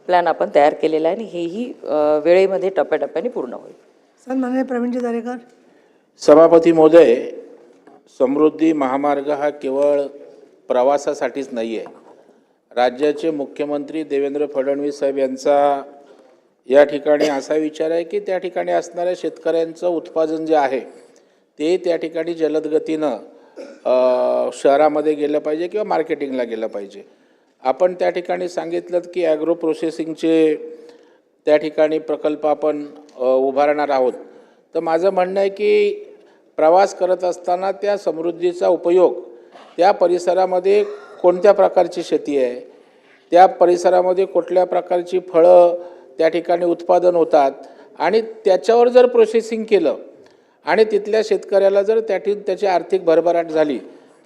Plan आपण तयार केलेला आहे आणि हेही वेळेमध्ये टप्प्याटप्प्याने पूर्ण होईल. माननीय प्रवीणजी दरेकर. सभापती महोदय, समृद्धी महामार्ग हा केवळ प्रवासासाठीच नाही आहे. राज्याचे मुख्यमंत्री देवेंद्र फडणवीस साहेब यांचा या ठिकाणी असा विचार आहे की त्या ठिकाणी असणाऱ्या शेतकऱ्यांचं उत्पादन जे आहे ते त्या ठिकाणी जलद गतीनं शहरामध्ये गेलं पाहिजे किंवा मार्केटिंगला गेलं पाहिजे. आपण त्या ठिकाणी सांगितलं की ॲग्रो प्रोसेसिंगचे त्या ठिकाणी प्रकल्प आपण उभारणार आहोत. तर माझं म्हणणं आहे की प्रवास करत असताना त्या समृद्धीचा उपयोग त्या परिसरामध्ये कोणत्या प्रकारची शेती आहे, त्या परिसरामध्ये कुठल्या प्रकारची फळं त्या ठिकाणी उत्पादन होतात आणि त्याच्यावर जर प्रोसेसिंग केलं आणि तिथल्या शेतकऱ्याला जर त्याची आर्थिक भरभराट झाली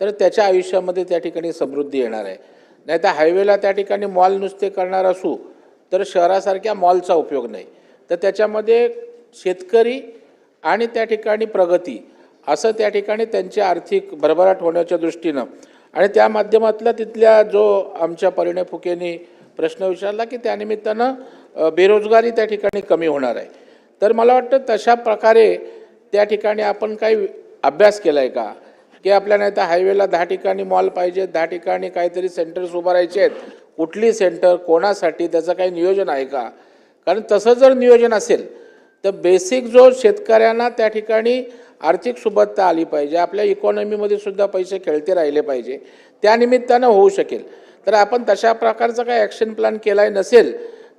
तर त्याच्या आयुष्यामध्ये त्या ठिकाणी समृद्धी येणार आहे. नाही तर हायवेला त्या ठिकाणी मॉल नुसते करणार असू तर शहरासारख्या मॉलचा उपयोग नाही. तर त्याच्यामध्ये शेतकरी आणि त्या ठिकाणी प्रगती असं त्या ठिकाणी त्यांची आर्थिक भरभराट होण्याच्या दृष्टीनं आणि त्या माध्यमातला तिथल्या जो आमच्या परिणय फुकेंनी प्रश्न विचारला की त्यानिमित्तानं बेरोजगारी त्या ठिकाणी कमी होणार आहे. तर मला वाटतं तशा प्रकारे त्या ठिकाणी आपण काही अभ्यास केला आहे का की आपल्या नाही तर हायवेला 10 ठिकाणी मॉल पाहिजे, 10 ठिकाणी काहीतरी सेंटर्स उभारायचे आहेत, कुठली सेंटर कोणासाठी त्याचं काही नियोजन आहे का? कारण तसं जर नियोजन असेल तर बेसिक जो शेतकऱ्यांना त्या ठिकाणी आर्थिक सुबत्ता आली पाहिजे, आपल्या इकॉनॉमीमध्ये सुद्धा पैसे खेळते राहिले पाहिजे, त्यानिमित्तानं होऊ शकेल. तर आपण तशा प्रकारचा काही ॲक्शन प्लॅन केला नसेल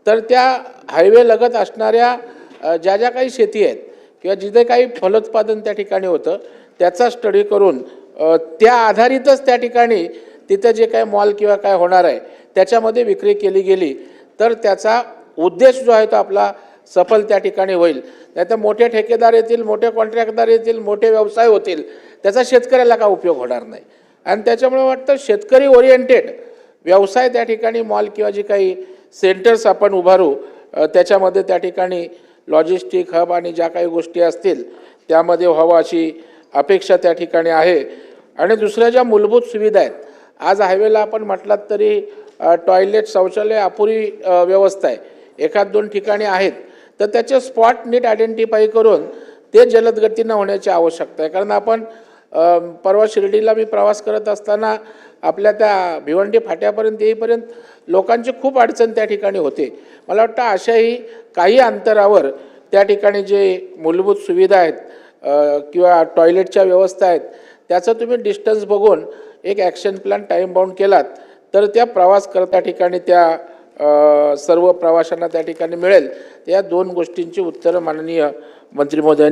तर त्या हायवे लगत असणाऱ्या ज्या ज्या काही शेती आहेत किंवा जिथे काही फलोत्पादन त्या ठिकाणी होतं त्याचा स्टडी करून त्या आधारितच त्या ठिकाणी तिथं जे काही मॉल किंवा काय होणार आहे त्याच्यामध्ये विक्री केली गेली तर त्याचा उद्देश जो आहे तो आपला सफल त्या ठिकाणी होईल. नाहीतर मोठे ठेकेदार येतील, मोठे कॉन्ट्रॅक्टदार येतील, मोठे व्यवसाय होतील, त्याचा शेतकऱ्याला काय उपयोग होणार नाही. आणि त्याच्यामुळे वाटतं शेतकरी ओरिएंटेड व्यवसाय त्या ठिकाणी मॉल किंवा जे काही सेंटर्स आपण उभारू त्याच्यामध्ये त्या ठिकाणी लॉजिस्टिक हब आणि ज्या काही गोष्टी असतील त्यामध्ये व्हावं अशी अपेक्षा त्या ठिकाणी आहे. आणि दुसऱ्या ज्या मूलभूत सुविधा आहेत, आज हायवेला आपण म्हटलात तरी टॉयलेट शौचालय अपुरी व्यवस्था आहे, 1-2 ठिकाणी आहेत, तर त्याचे स्पॉट नीट आयडेंटिफाय करून ते जलद गतीनं होण्याची आवश्यकता आहे. कारण आपण परवा शिर्डीला मी प्रवास करत असताना आपल्या त्या भिवंडी फाट्यापर्यंत येईपर्यंत लोकांची खूप अडचण त्या ठिकाणी होते. मला वाटतं अशाही काही अंतरावर त्या ठिकाणी जे मूलभूत सुविधा आहेत किंवा टॉयलेटच्या व्यवस्था आहेत त्याचं तुम्ही डिस्टन्स बघून एक ॲक्शन प्लॅन टाईम बाउंड केलात तर त्या प्रवास करता ठिकाणी त्या सर्व प्रवाशांना त्या ठिकाणी मिळेल. या 2 गोष्टींची उत्तरं माननीय मंत्री महोदयांनी